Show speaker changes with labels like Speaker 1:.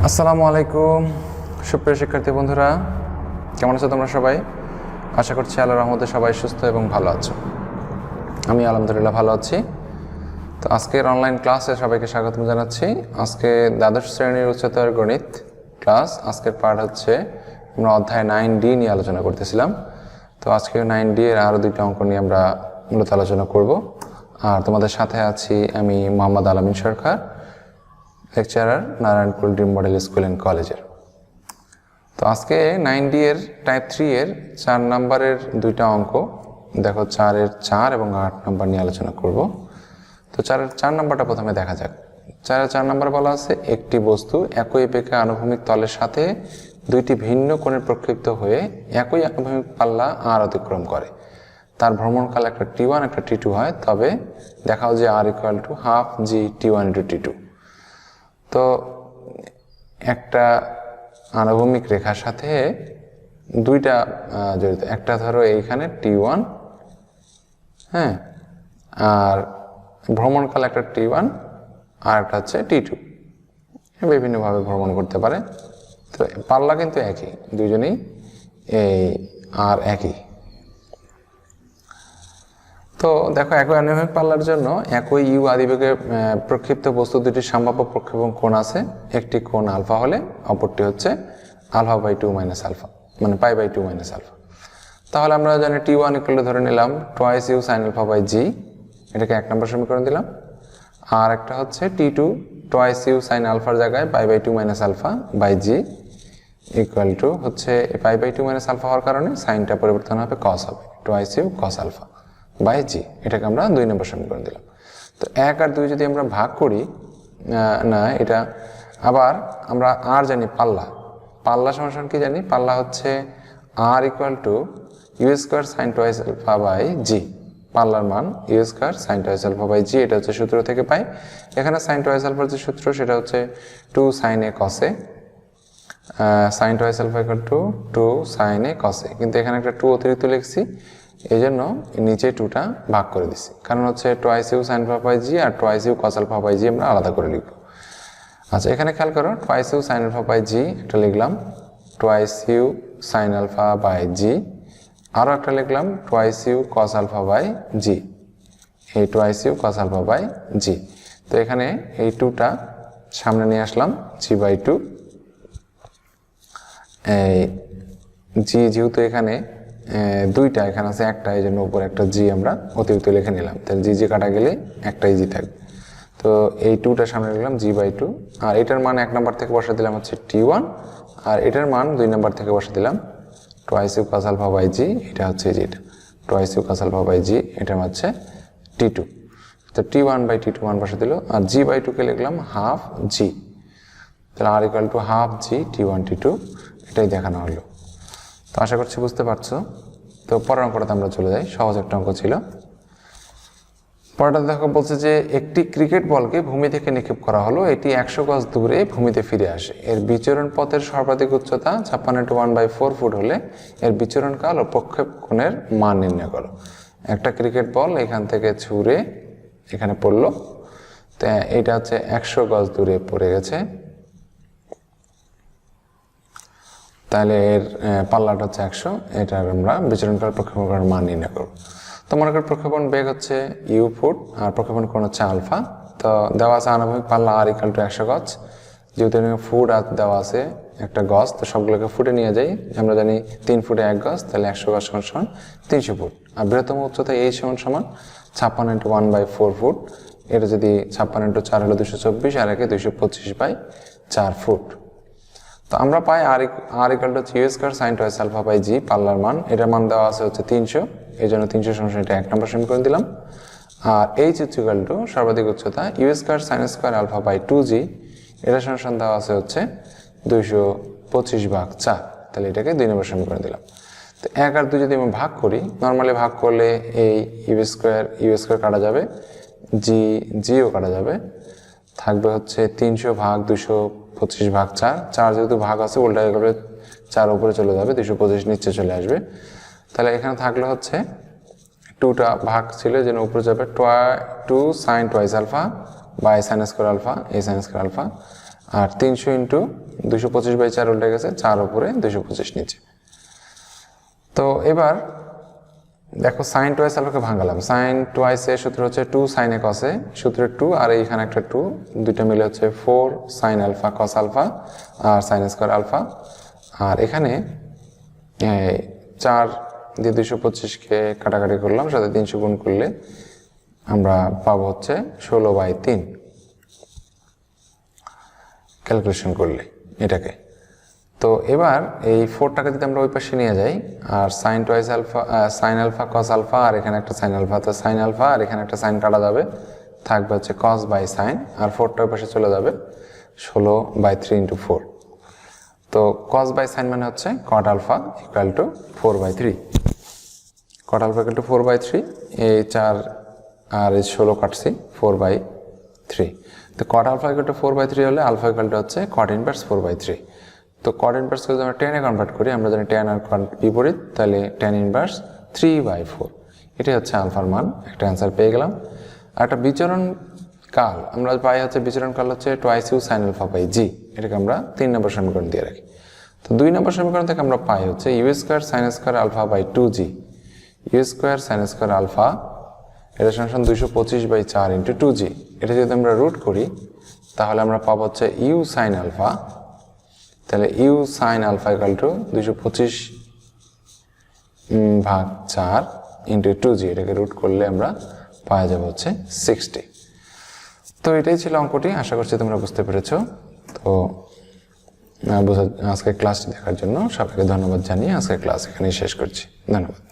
Speaker 1: আসসালামু আলাইকুম সুপ্রিয় শিক্ষার্থী বন্ধুরা, কেমন আছো তোমরা সবাই? আশা করছি আল্লাহর রহমতে সবাই সুস্থ এবং ভালো আছো। আমি আলহামদুলিল্লাহ ভালো আছি। তো আজকের অনলাইন ক্লাসে সবাইকে স্বাগত জানাচ্ছি। আজকে দ্বাদশ শ্রেণীর উচ্চতর গণিত ক্লাস। আজকের পার্ট হচ্ছে আমরা অধ্যায় 9D নিয়ে আলোচনা করতেছিলাম। তো আজকে 9D এর আরও দুইটা অঙ্ক নিয়ে আমরা মূলত আলোচনা করব। আর তোমাদের সাথে আছি আমি মোহাম্মদ আল-Amin Sarkar, lecturer, Narayankul dream model school and কলেজের। তো আজকে 9D এর টাইপ 3 এর 4 নম্বরের দুইটা অঙ্ক দেখো, 4-এর 4 এবং 8 নম্বর নিয়ে আলোচনা করব। তো 4-এর 4 নম্বরটা প্রথমে দেখা যাক। 4-এর 4 নম্বর বলা আছে, একটি বস্তু একই বেঁকে আনুভূমিক তলের সাথে দুইটি ভিন্ন কোণে প্রক্ষিপ্ত হয়ে একই আনুভূমিক পাল্লা আর অতিক্রম করে। তার ভ্রমণকাল একটা T1 একটা T2 হয়, তবে দেখাও যে R = ½ G T1 × T2। তো একটা আনুভূমিক রেখার সাথে দুইটা জড়িত, একটা ধরো এইখানে T1, হ্যাঁ, আর ভ্রমণকাল একটা T1 আর একটা হচ্ছে T2, বিভিন্নভাবে ভ্রমণ করতে পারে। তো পাল্লা কিন্তু একই, দুজনেই এই আর একই। তো দেখো, একই আনুভূমিক পাল্লার জন্য একই ইউ আদিবেগে প্রক্ষিপ্ত বস্তু দুটির সম্ভাব্য প্রক্ষেপণ কোণ আছে। একটি কোণ আলফা হলে অপরটি হচ্ছে α/2 - α, মানে π/2 - α। তাহলে আমরা জানি T1 = ধরে নিলাম 2u sin α/g, এটাকে 1 নম্বর সমীকরণ দিলাম। আর একটা হচ্ছে T2 2u sin আলফার জায়গায় π/2 - α/g = হচ্ছে π/2 - α হওয়ার কারণে সাইনটা পরিবর্তন হবে, cos হবে, 2u cos α/g, এটাকে আমরা 2 নম্বর সমীকরণ দিলাম। তো 1 আর 2 যদি আমরা ভাগ করি, না এটা আবার আমরা আর জানি পাল্লা সমান কি জানি? পাল্লা হচ্ছে R = u² sin 2α/g, পাল্লার মান u² sin 2α/g, এটা হচ্ছে সূত্র থেকে পাই। এখানে sin 2α যে সূত্র সেটা হচ্ছে 2 sin a cos a, sin 2α = 2 sin a cos a, কিন্তু এখানে একটা 2 অতিরিক্ত লিখছি, এই জন্য নিচে 2টা ভাগ করে দিছি, কারণ হচ্ছে 2u sin α/g আর 2u cos α/g আমরা আলাদা করে লিখব। আচ্ছা, এখানে খেয়াল করো, 2u sin α/g এটা লিখলাম, 2u sin α/g, আরও একটা লিখলাম 2u cos α/g, এই 2u cos α/g। তো এখানে এই 2টা সামনে নিয়ে আসলাম, g/2, এই g যেহেতু এখানে দুইটা, এখানে আছে একটা, এই জন্য উপরে একটা জি আমরা অতিরিক্ত লিখে নিলাম, তাহলে জি কাটা গেলে একটাই জি থাকবে। তো এই 2টা সামনে লিখলাম g/2, আর এটার মান 1 নম্বর থেকে বসে দিলাম হচ্ছে T1, আর এটার মান 2 নম্বর থেকে বসে দিলাম 2u cos α/g, এটা হচ্ছে যেটা 2u cos α/g, এটার হচ্ছে T2। তো T1/T2 মান বসে দিল, আর g/2 কে লিখলাম ½ G, তাহলে R = ½ G T1 T2, এটাই দেখানো হলো। তো আশা করছি বুঝতে পারছো। তো পরের অঙ্কটাতে আমরা চলে যাই, সহজ একটা অঙ্ক ছিল। পরেরটা দেখো, বলছে যে একটি ক্রিকেট বলকে ভূমি থেকে নিক্ষেপ করা হলো, এটি 100 গজ দূরে ভূমিতে ফিরে আসে। এর বিচরণ পথের সর্বাধিক উচ্চতা 56 × 1/4 ফুট হলে এর বিচরণ কাল ও প্রক্ষেপ কোণের মান নির্ণয় করো। একটা ক্রিকেট বল এখান থেকে ছুঁড়ে এখানে পড়লো, তো এটা হচ্ছে 100 গজ দূরে পড়ে গেছে, তাহলে এর পাল্লাটা হচ্ছে 100, এটার আমরা বিচরণকাল প্রক্ষেপণ কোণের মান নির্ণয় করব। তো মনে করি প্রক্ষেপণ বেগ হচ্ছে u ফুট আর প্রক্ষেপণ কোণ হচ্ছে আলফা। তো দেওয়া আছে আনুভূমিক পাল্লা R = 100 গজ, যেহেতু ফুট আর দেওয়া আছে একটা গজ, তো সবগুলোকে ফুটে নিয়ে যাই। আমরা জানি 3 ফুটে 1 গজ, তাহলে 100 গজ = 300 ফুট। আর বৃহত্তম উচ্চতা এই সমান 56 × 1/4 ফুট, এটা যদি 56 × 4 হলো 224, আর একে 225/4 ফুট। তো আমরা পাই R = u² sin 2α/g, পাল্লার মান, এটার মান দেওয়া আছে হচ্ছে 300, এই জন্য 300 = এটা 1 নম্বর সমীকরণ দিলাম। আর h = সর্বাধিক উচ্চতা u² sin² α/2g, এটা সমান দেওয়া আছে হচ্ছে 225/4, তাহলে এটাকে 2 নম্বর সমীকরণ দিলাম। তো 1 আর 2 যদি আমি ভাগ করি, নর্মালি ভাগ করলে এই u² কাটা যাবে, gও কাটা যাবে, থাকবে হচ্ছে 300/225/4, 4 যেহেতু ভাগ আছে উল্টা করে 4 উপরে চলে যাবে, 225 নিচে চলে আসবে। তাহলে এখানে থাকলে হচ্ছে 2টা ভাগ ছিল, যেন উপরে যাবে 2 sin 2 alpha by sin square alpha, এই sin স্কয়ার আলফা, আর 300 ইন্টু 225/4 উল্টে গেছে, 4 উপরে 225 নিচে। তো এবার দেখো সাইন টুয়াইস আলফাকে ভাঙালাম। সাইন টুয়াইস এর সূত্র হচ্ছে 2 সাইন এ কসে, সূত্রে 2 আর এইখানে একটা 2, দুইটা মিলে হচ্ছে 4 সাইন আলফা কস আলফা আর সাইন স্কয়ার আলফা। আর এখানে 4 দিয়ে 225কে কাটাকাটি করলাম, সাথে 300 গুণ করলে আমরা পাবো হচ্ছে 16/3 ক্যালকুলেশন করলে এটাকে। তো এবার এই 4টাকে যদি আমরা ওই পাশে নিয়ে যাই, আর sine twice alpha sine alpha cos alpha আর এখানে একটা সাইন আলফা, তো সাইন আলফা আর এখানে একটা সাইন কাটা যাবে, থাকবে হচ্ছে কস বাই সাইন, আর 4টা ওই পাশে চলে যাবে 16/3 ইন্টু 4। তো কস বাই সাইন মানে হচ্ছে cot alpha equal to 4/3, cot alpha equal to 4/3, এই 4 আর এই 16 কাটছি 4/3। তো কট আলফা ইকুয়াল টু 4/3 হলে আলফা ইকুয়াল টু হচ্ছে কট ইনভার্স 4/3। তো কট ইনভার্সকে যদি আমরা টেনে কনভার্ট করি, আমরা জানি টেন আর কট বিপরীত, তাহলে টেন ইনভার্স 3/4, এটাই হচ্ছে আলফার মান। একটা অ্যান্সার পেয়ে গেলাম। আর একটা বিচরণ কাল আমরা পাই হচ্ছে, বিচরণ কাল হচ্ছে twice u sine alpha by g, এটাকে আমরা 3 নম্বর সমীকরণ দিয়ে রাখি। তো 2 নম্বর সমীকরণ থেকে আমরা পাই হচ্ছে u square sine square alpha by 2g, u square sine square alpha এটা সমান 225/4 ইন্টু 2g। এটা যদি আমরা রুট করি তাহলে আমরা পাবো হচ্ছে ইউ সাইন আলফা, তাহলে u sine alpha equal to 225/4 into 2g, এটাকে রুট করলে আমরা পাওয়া যাবে হচ্ছে 60। তো এটাই ছিল অঙ্কটি, আশা করছি তোমরা বুঝতে পেরেছো। তো আজকের ক্লাসটি দেখার জন্য সবাইকে ধন্যবাদ জানিয়ে আজকের ক্লাস এখানেই শেষ করছি। ধন্যবাদ।